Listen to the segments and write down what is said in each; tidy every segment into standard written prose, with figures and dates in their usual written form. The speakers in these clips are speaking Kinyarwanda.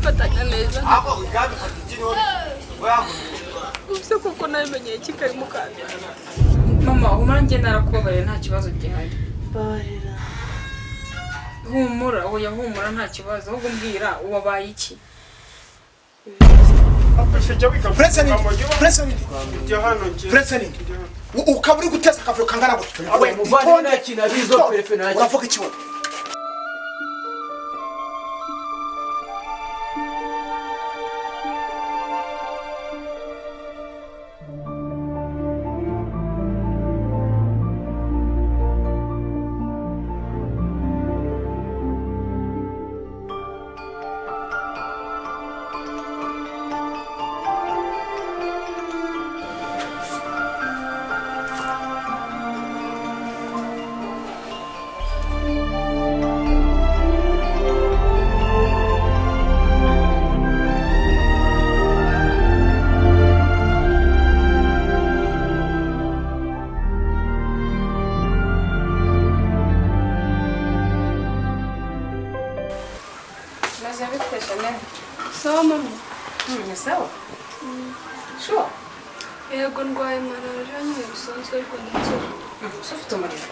turafatanya neza gusa kuko namenye kikari mukanda mama umanjye narakubabare nta kibazo gihari barira humura oya humura nta kibazo ahubwo mbwira uwabaye iki President ukaburi guteza akavuyo kangana gutyo we muvana kina bizo perefena uravuga iki wowe sawa sure yego ndwaye malaria nyine bisanzwe ariko ndakira ufite umuriro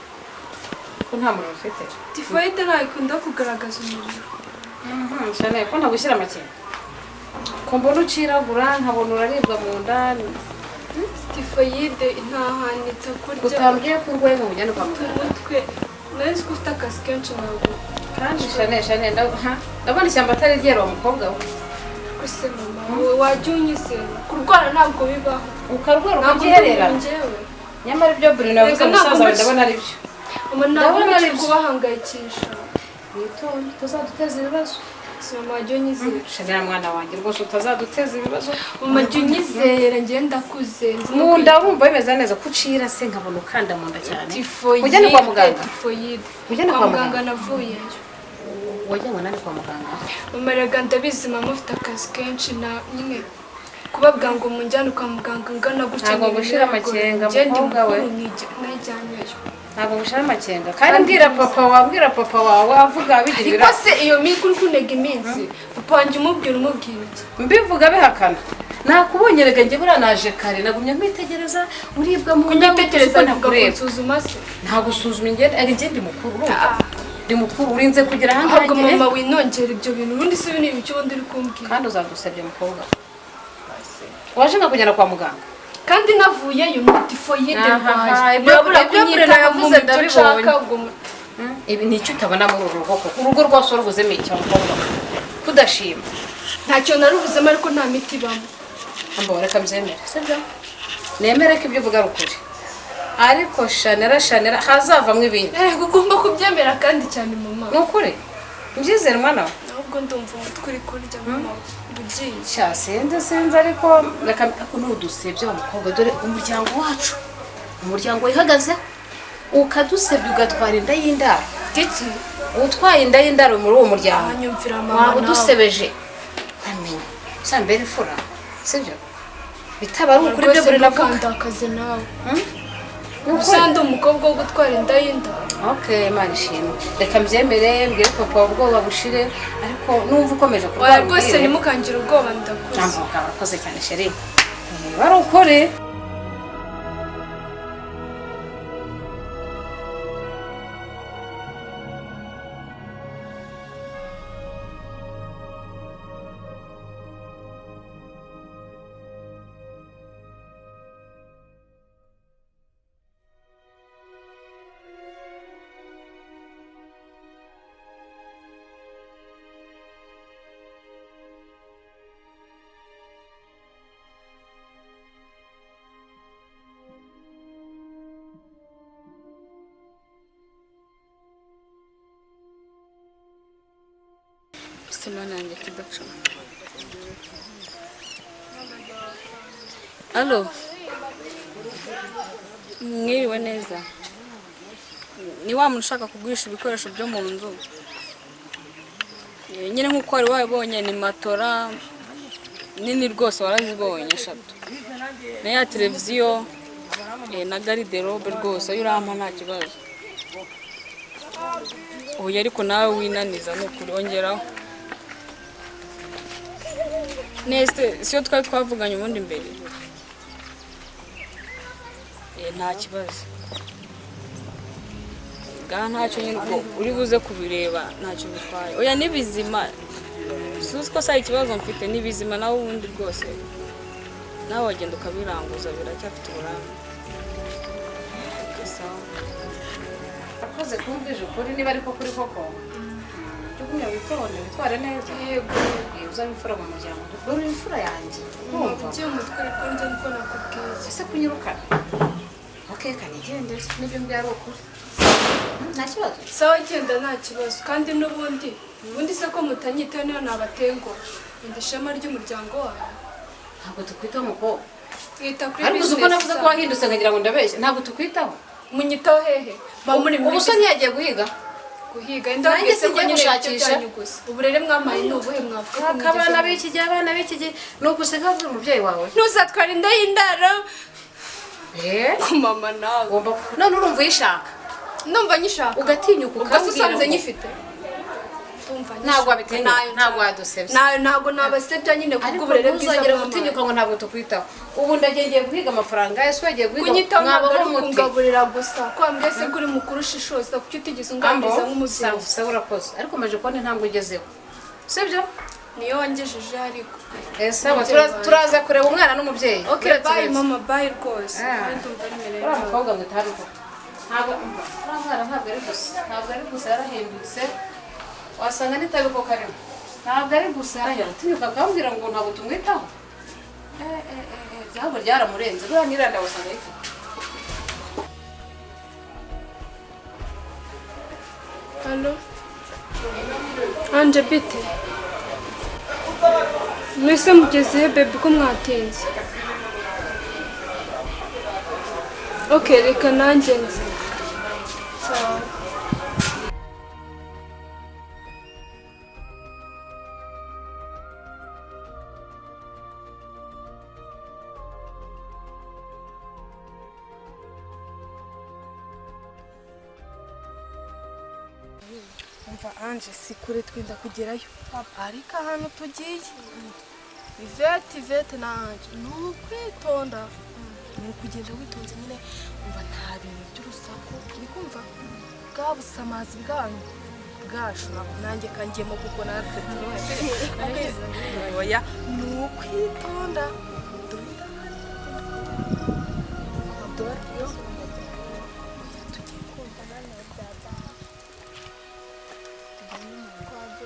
ko nta muriro ufite typhoid ntakunda kugaragaza umuriro cyane ko ntagushyira amakenga ko mbona uciragura nkabona uraribwa mu nda typhoid nta hantu itakurya utambwiye ko urwaye ngo ujyane kwa muganga umutwe nari nzi ko ufite akazi kenshi ntabwo kandi shane ndabona ishyamba atari ryera wa mukobwa we ese mama wajya unyizera kurwara ntabwo bibaho ukarwara ukagihererana nyamara ibyo Bruno yavuze umusaza we ndabona ari byo ndabona ari kubahangayikisha witonde utazaduteza ibibazo mama wajya unyizera shane mwana wanjye rwose utazaduteza ibibazo mama wajya unyizera njye ndakuze mu nda wumva bimeze neza ko ucira se nkabona ukanda mu nda cyane typhoid ujyane kwa muganga typhoid ujyane kwa muganga navuyeyo wajyanywe nani kwa muganga mama rega ndabizi mama ufite akazi kenshi na nyine kubabwira ngo munjyane kwa muganga ngana gutya ntabwo gushira amakenga mukobwa we najyanyeyo ntabwo gushira amakenga kandi mbwira papa wawe avuga bigira ariko se iyo miko uri kunega iminsi papa wanjye umubwira iki mbivuga bihakana nakubonye rega njye buriya naje kare nagumye kwitegereza uribwa mu nda kunyitegereza ntakusuzuma se ntabwo usuzuma ingende ndi mukuru urumva ndi mukuru urinze kugira hangahe ntabwo mama winongera ibyo bintu ubundi se ibintu ibiki wundi uri kumbwira kandi uzagusabye mukobwa waje nkakujyana kwa muganga kandi navuyeyo typhoid ndwaye burabura kunyita yavuze ndabibonye ibi ni icyo utabona muri uru rugo koko urugo rwose warubuzemo icyo mukobwa kudashima ntacyo narubuzemo ariko nta miti ibamo ambo reka mbyemere sibyo nemere ko ibyo uvuga ari ukuri ariko shanera hazavamwe ibintu ugomba kubyemera kandi cyane mama ni ukuri mbyizere mwana we ahubwo ndumva umutwe uri kurya mama bugiye sinzi ariko reka n'udusebye wa mukobwa dore umuryango wihagaze ukadusebye ugatwara inda y'indaro iki utwaye inda y'indaro muri uwo muryango anyumvira mama waba udusebeje nkamenya usambere ifura sibyo bitaba ari ukuri byo buri navuga akaze nawe usanga umukobwa wo gutwara inda y'inda okay imana ishimwe reka mbyemere mbwire papa ubwoba bushire ariko numva ukomeje kurwara rwose nimukangire ubwoba ndakuze ntabwo urakoze cyane sheri bari ukuri Simona yanjye kidacu. Allo. Mwiriwe neza. Ni wa muntu ushaka kugurisha ibikoresho byo mu nzu. Nyine nkuko wari wabonye ni matora nini rwose warazibonye 3. Na ya televiziyo na garde-robe rwose urampa nta kibazo. Oya ariko nawe winaniza no kurongeraho. nese siyo twari twavuganye ubundi mbere. Nta kibazo ngaha ntacyo nyine ubwo uri buze kubireba ntacyo bitwaye. Oya ni bizima suzi ko sa ikibazo mfite ni bizima nawe ubundi rwose nawe wagenda ukabiranguza biracyafite uburambe. Akoze kumbwije ukuri niba ariko kuri koko tugumya witonde witware neza. Yego uzaba imfura mu muryango uri imfura yanjye urumva byo umutwe ariko njye niko nakubwiye. ese kunyirukana okay kanigende n'ibyo mbwira ukuri nta kibazo. Sawa genda nta kibazo kandi n'ubundi se ko mutanyitaho niyo nabatengo ndi ishema ry'umuryango wawe. Ntabwo tukwitaho umukobwa Twita kuri ariko uzi ko navuze ko wahindutse nkagira ngo ndabeshye. Ntabwo tukwitaho. munyitaho hehe ba muri ubu se ntiyagiye guhiga nanjye se njye gushakisha uburere mwamaye ni ubuhe mwavuga ko abana b'iki gihe ni ugusiga avuye umubyeyi wawe ntuzatwara inda y'indaro ku mama nawe none urumva uyishaka numva nyishaka ugatinyuka ukambwira usanze nyifite ntabwo wabitinya ntabwo wadusebye ntabwo nabasebya nyine kuko uburere bwiza bw'uzongera gutinyuka ngo ntabwo tukwitaho. Ubu ndagiye guhiga amafaranga ese wagiye guhiga kunyitaho ntabwo ari ukungaburira gusa ko mbese kuri mukuru ushishoza kuko utigeze unganiriza nk'umubyeyi. Sawa urakoze ariko umaze kubona intambwe ugezeho sibyo niyo wangejeje ariko sawa turaza kureba umwana n'umubyeyi. Okay bye mama bye rwose kandi umva nimereye uriya mukobwa ngo utaruko ntabwo ari gusa yarahindutse wasanga nitabi ko karimo ntabwo ari gusa yarahindutse akambwira ngo ntabwo tumwitaho. Byaba ryaramurenze buriya niranda wasanga yifite. Halo Anje bite mwese mugeze he baby ko mwatinze. Okay reka nanjye nzi. Sawa umva Anje si kure twenda kugerayo ariko ahantu tugiye ivete na Anje ni ukwitonda ni ukugenda witonze nyine umva nta bintu by'urusaku uri kumva bwa busamazi bwanyu bwacu ntabwo nanjye kangiyemo kuko natwe oya ni ukwitonda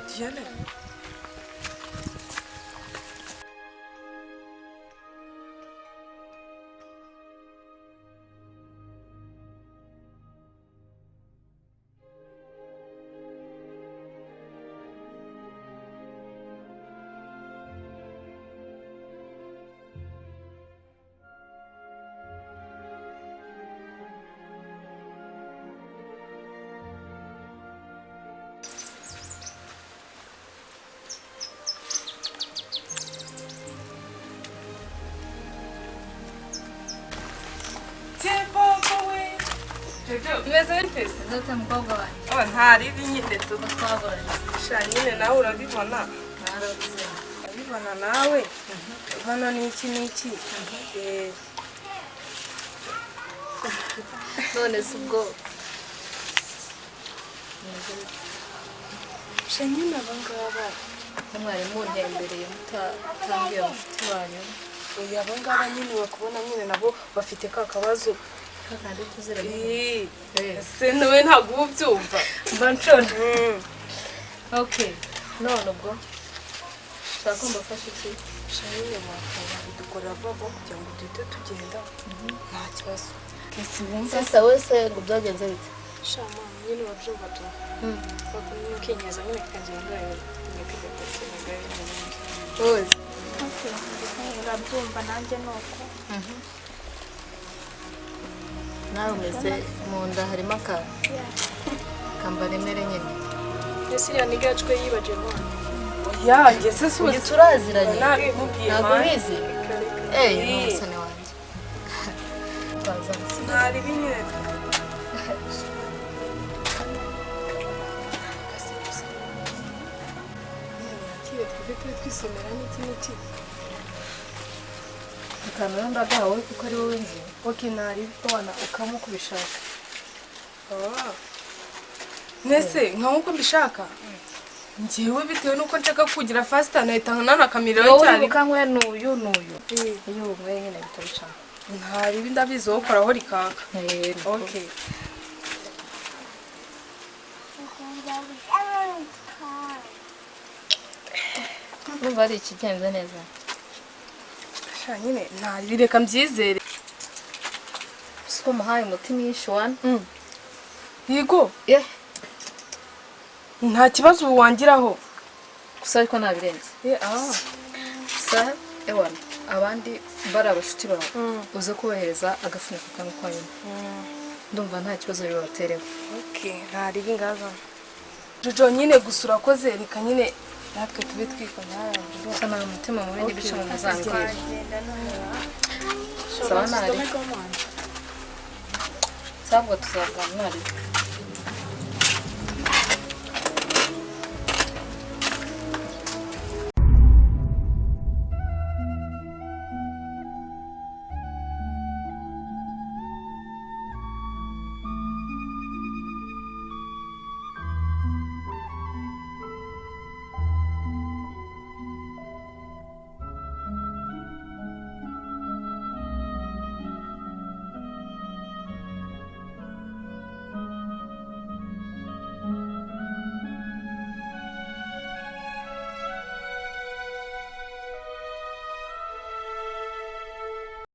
Diana Meze bite? Ndote mukobwa wanjye. ntari nyine tuba Twaburanye. sha nyine nawe urabibona urabibona nawe hano ni iki None si ubwo sha nyine abangaba mwari muntembereye mutambwiye abafite banyu. oya abangaba nyine bakubona nyine nabo bafite ka kabazo Kandi tuziranye. se nawe ntabwo uba ubyumva Mba nshona. Okay. None ubwo ushaka ko mbafasha iki? sha nyine wakaba dukorera vuba kugira ngo duhite tugenda nta kibazo Sasa wese ngo byagenze bite? sha mama nyine wabyumva tu bakumye ukinyeza nyine kagenda nyakijya kugira ngo Ozi. urabyumva nanjye nuko Nawe umeze mu nda harimo akantu. Kambaremere nyine. ese yanigajwe yibaje none yanjye se Uyu turaziranye. nabimubwiye Ntabwo ubizi? Ni umusane wanjye. Twazanse. ntari binyine turi kwisomera n'iki Ukamera ndagawe kuko ari wowe nzi. okay nari bwana ukamuko ubishaka nese nkuko mbishaka njyewe bitewe nuko nshaka kugira faster nahita nanakamirayo cyane Ukankwe n'uyu iyo umwe nyine bitabicamo. ntari bindabizi wo koraho rikaka okay Urumva ari ikigenze neza. nyine ntari bireka mbyizere Siko muhaye umutima yishwana. yego nta kibazo ubu wangiraho Gusa ariko nabirenze. Gusa ewana abandi bari abashuti bawe uze kubahereza agafuniko kamwe kwa nyuma. Ndumva nta kibazo bibatereho. okay ntari bingaza Jojo nyine gusa urakoze reka nyine natwe tube twikona Gusa nta mutima mubi n'ibice mu muzangire. Sawa nari. Sabwo tuzavana nari.